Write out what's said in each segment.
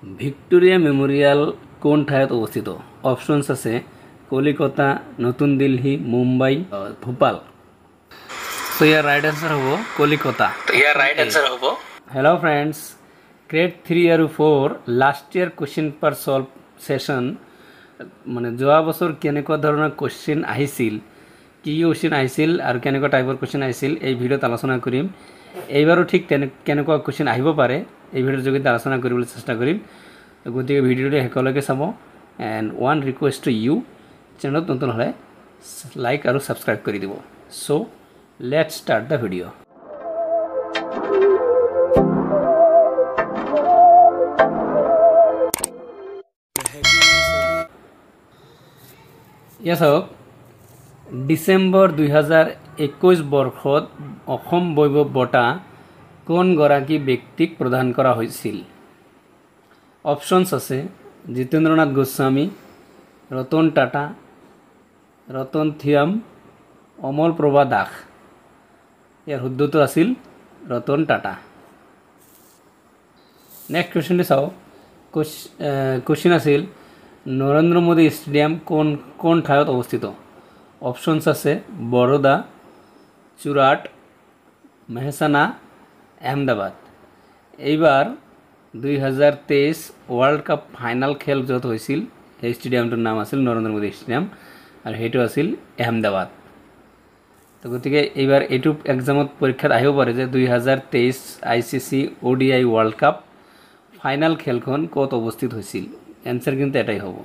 Victoria memorial কোন ঠাইত অৱস্থিত? অপশ্যনছ আছে কলিকতা, নতুন দিল্লী, মুম্বাই, ভোপাল। তো ইয়াৰ ৰাইট আনসাৰ হ'ব কলিকতা। হেল্ল' ফ্ৰেণ্ডছ, গ্ৰেড 3 আৰু 4 last year question paper solve session, মানে যোৱা বছৰ কেনেকুৱা ধৰণৰ কুৱেশ্যন আহিছিল, কি কুৱেশ্যন আহিছিল আৰু কেনেকুৱা টাইপৰ কুৱেশ্যন আহিছিল এই ভিডিঅ'ত আলোচনা কৰিম। এইবাৰো ঠিক কেনেকুৱা কুৱেশ্যন আহিব পাৰে এই ভিডিঅ'ৰ যোগেদি আলোচনা কৰিবলৈ চেষ্টা কৰিম। গতিকে ভিডিঅ'টো শেষলৈকে চাব। And one request to you, চেনেলত নতুন হ'লে লাইক আৰু ছাবস্ক্ৰাইব কৰি দিব। So' let's start the video'. ইয়াত চাওক, ডিচেম্বৰ 2021 বৰ্ষত অসম বৈভৱ বঁটা কোনগৰাকী ব্যক্তিক প্ৰদান কৰা হৈছিল? অপশ্যনছ আছে জিতেন্দ্ৰনাথ গোস্বামী, ৰতন টাটা, ৰতন থিয়াম, অমল প্ৰভা দাস। ইয়াৰ শুদ্ধটো আছিল ৰতন টাটা। নেক্সট কুৱেশ্যনটো চাওক, কুৱেশ্যন আছিল নৰেন্দ্ৰ মোদী ষ্টেডিয়াম কোন ঠাইত অৱস্থিত? অপশ্যনছ আছে বৰোদা, চুৰাট, মেহসানা, আহমেদাবাদ। এইবাৰ 2023 ৱৰ্ল্ড কাপ ফাইনেল খেল য'ত হৈছিল সেই ষ্টেডিয়ামটোৰ নাম আছিল নৰেন্দ্ৰ মোদী ষ্টেডিয়াম আৰু সেইটো আছিল আহমেদাবাদ। তো গতিকে এইবাৰ এইটো এক্সামত পৰীক্ষাত আহিব পাৰে যে 2023 ICC ODI world cup final খেলখন ক'ত অৱস্থিত হৈছিল। এনচাৰ কিন্তু এটাই হ'ব।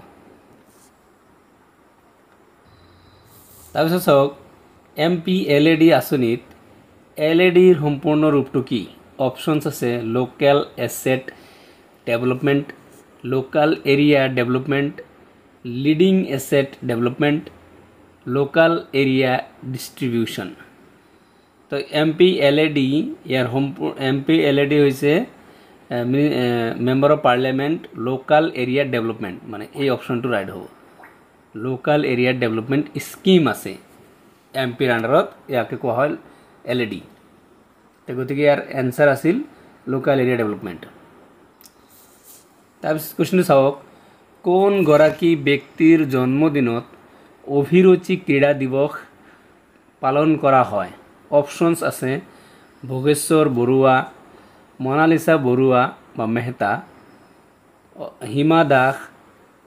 তাৰপিছত চাওক, MPLAD আঁচনিত LADৰ সম্পূৰ্ণ ৰূপটো কি? অপশ্যনছ আছে local asset development, local area development, leading asset development, local area distribution. তো MPLAD ইয়াৰ MPLAD হৈছে member of parliament local area development, মানে এই অপশ্যনটো ৰাইট হ'ব। লোকেল এৰিয়া ডেভেলপমেণ্ট স্কিম আছে MPৰ আণ্ডাৰত, ইয়াকে কোৱা হয় LAD। গতিকে ইয়াৰ এনচাৰ আছিল লোকেল এৰিয়া ডেভেলপমেণ্ট। তাৰপিছত কুৱেশ্যনটো চাওক, কোনগৰাকী ব্যক্তিৰ জন্মদিনত অভিৰুচি ক্ৰীড়া দিৱস পালন কৰা হয়? অপশ্যনছ আছে ভোগেশ্বৰ বৰুৱা, মনালিছা বৰুৱা বা মেহতা, হিমা দাস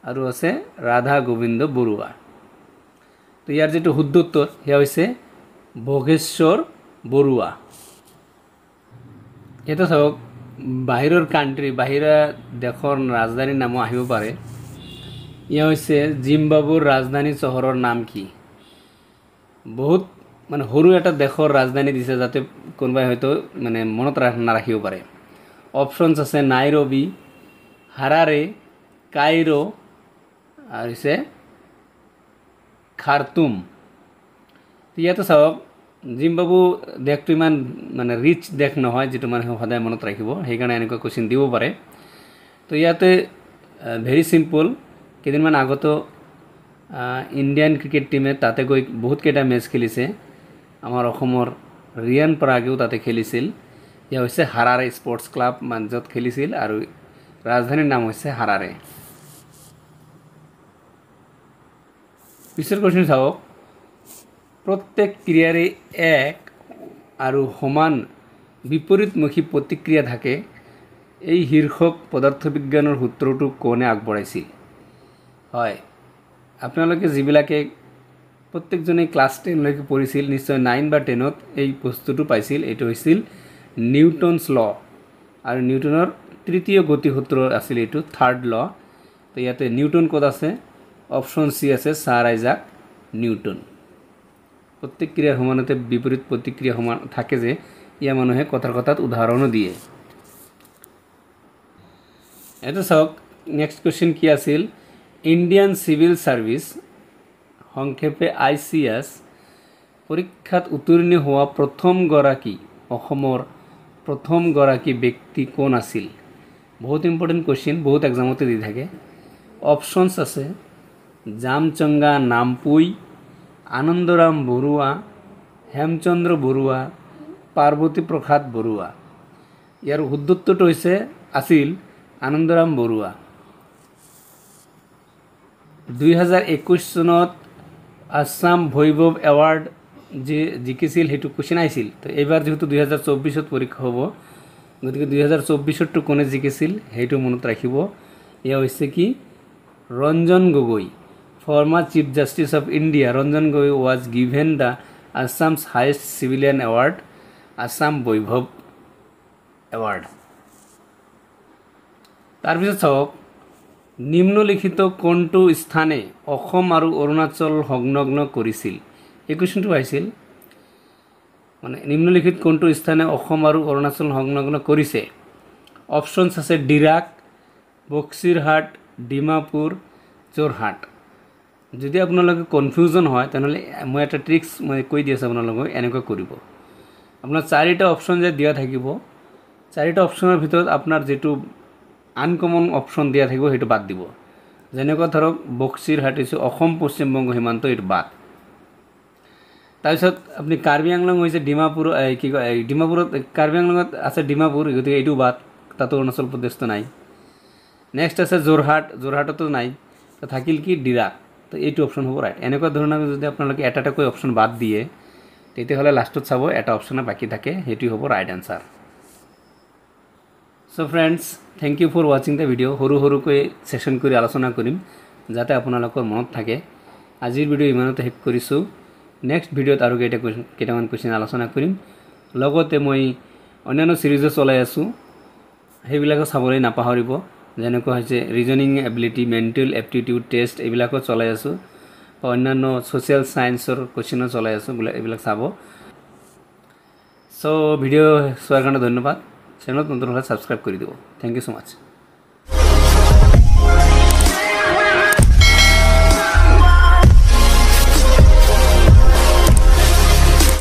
আৰু আছে ৰাধা গোবিন্দ বৰুৱা। তো ইয়াৰ যিটো শুদ্ধ উত্তৰ সেয়া হৈছে ভোগেশ্বৰ বৰুৱা। এটা চাওক, বাহিৰৰ কাণ্ট্ৰি, বাহিৰা দেশৰ ৰাজধানীৰ নামো আহিব পাৰে। ইয়া হৈছে জিম্বাবুৰ ৰাজধানী চহৰৰ নাম কি? বহুত মানে সৰু এটা দেশৰ ৰাজধানী দিছে যাতে কোনোবাই হয়তো মানে মনত নাৰাখিব পাৰে। অপশ্যনছ আছে নাইৰবি, হাৰাৰে, কাইৰো আৰু হৈছে খাৰ্তুম। ইয়াতে চাওক, জিম্বাবু দেশটো ইমান মানে ৰিচ দেশ নহয় যিটো মানুহে সদায় মনত ৰাখিব, সেইকাৰণে এনেকুৱা কুৱেশ্যন দিব পাৰে। তো ইয়াতে ভেৰি চিম্পল, কেইদিনমান আগতো ইণ্ডিয়ান ক্ৰিকেট টীমে তাতে গৈ বহুতকেইটা মেচ খেলিছে। আমাৰ অসমৰ ৰিয়ান পৰাগেও তাতে খেলিছিল। এয়া হৈছে হাৰাৰে স্পৰ্টছ ক্লাব য'ত খেলিছিল আৰু ৰাজধানীৰ নাম হৈছে হাৰাৰে। পিছৰ কুৱেশ্যন চাওক, প্ৰত্যেক ক্ৰিয়াৰে এক আৰু সমান বিপৰীতমুখী প্ৰতিক্ৰিয়া থাকে, এই শীৰ্ষক পদাৰ্থবিজ্ঞানৰ সূত্ৰটো কোনে আগবঢ়াইছিল? হয়, আপোনালোকে যিবিলাকে প্ৰত্যেকজনে ক্লাছ 10লৈকে পঢ়িছিল নিশ্চয় 9 বা 10ত এই বস্তুটো পাইছিল। এইটো হৈছিল নিউটনছ ল, আৰু নিউটনৰ তৃতীয় গতিসূত্ৰ আছিল এইটো, থাৰ্ড ল। তো ইয়াতে নিউটন ক'ত আছে? অপশ্যন চি আছে ছাৰ আইজাক নিউটন। প্ৰত্যেক ক্ৰিয়াৰ সমানতে বিপৰীত প্ৰতিক্ৰিয়া সমান থাকে যে, ইয়া মানুহে কথাত উদাহৰণো দিয়ে। এটা চাওক, নেক্সট কুৱেশ্যন কি আছিল? ইণ্ডিয়ান চিভিল ছাৰ্ভিচ সংক্ষেপে ICS পৰীক্ষাত উত্তীৰ্ণ হোৱা অসমৰ প্ৰথমগৰাকী ব্যক্তি কোন আছিল? বহুত ইম্পৰ্টেণ্ট কুৱেশ্যন, বহুত এক্সামতে দি থাকে। অপশ্যনছ আছে জামচংগা নামপুই, আনন্দৰাম বৰুৱা, হেমচন্দ্ৰ বৰুৱা, পাৰ্বতী প্ৰসাদ বৰুৱা। ইয়াৰ শুদ্ধত্বটো আছিল আনন্দৰাম বৰুৱা 2021 চনত আসাম ভৈভৱ এৱাৰ্ড যে জিকিছিল সেইটো কোৱেশ্চন আহিছিল তো এইবাৰ যেহেতু 2024 পৰীক্ষা হ'ব গতিকে 2024 টো কোনে জিকিছিল সেইটো মনত ৰাখিব এয়া হৈছে কি Ranjan Gogoi former Chief Justice of India Ranjan Gogoi was given the Assam's highest civilian award Assam Vaibhav Award তাৰপিছত চাওক নিম্নলিখিত কোনটো স্থানে অসম আৰু অৰুণাচল সংলগ্ন কৰিছিল এই কোৱেশ্চনটো আহিছিল মানে নিম্নলিখিত কোনটো স্থানে অসম আৰু অৰুণাচল সংলগ্ন কৰিছে অপচনছ আছে ডিৰাক বক্সিৰহাট ডিমাপুৰ যোৰহাট যদি আপোনালোকে কনফিউজন হয় তেনেহলে মই এটা ট্ৰিক্স মই কৈ দি আছো আপোনালোকক এনেকৈ কৰিব আপোনাৰ চাৰিটা অপচন যে দিয়া থাকিব চাৰিটা অপচনৰ ভিতৰত আপোনাৰ যেটো আনকমন অপচন দিয়া থাকিব হেতু বাদ দিব যেনেকৈ ধৰক বক্সিৰহাট হৈছে অসম পশ্চিম বংগ সীমান্ত এটো বাদ তাৰপিছত আপুনি কাৰ্বি আংলং হৈছে ডিমাপুৰ কি ডিমাপুৰত কাৰ্বি আংলঙত আছে ডিমাপুৰ গতিকে এটো বাদ তাতো অৰুণাচল প্ৰদেশটো নাই নেক্সট আছে যোৰহাটতো নাই তো থাকিল কি ডিৰাক তো এইটো অপচন হ'ব ৰাইট এনেকুৱা ধৰণৰ যদি আপোনালোকে এটা কৈ অপচন বাদ দিয়ে তেতিয়াহলে লাষ্টত চাব এটা অপচন বাকি থাকে হেতু হ'ব right answer so friends thank you for watching the video হৰু কৈ সেশন কৰি আলোচনা কৰিম যাতে আপোনালোকৰ মনত থাকে আজিৰ ভিডিও ইমানতে শেষ কৰিছো নেক্সট ভিডিওত আৰু কেইটামান কোৱেশ্চন আলোচনা কৰিম লগতে মই অন্যান্য সিৰিজো চলাই আছো হেবিলাকো চাবলৈ নাপাহৰিব যেনেকৈ হৈছে reasoning ability mental aptitude test এবিলাকো চলাই আছো অন্যান্য সোশ্যাল সায়েন্সৰ কোৱেশ্চনো চলাই আছো এবিলাক চাব সো ভিডিও চোৱাৰ কাৰণে ধন্যবাদ চেনেলত নতুন হলে সাবস্ক্ৰাইব কৰি দিব থ্যাংক ইউ সো মাচ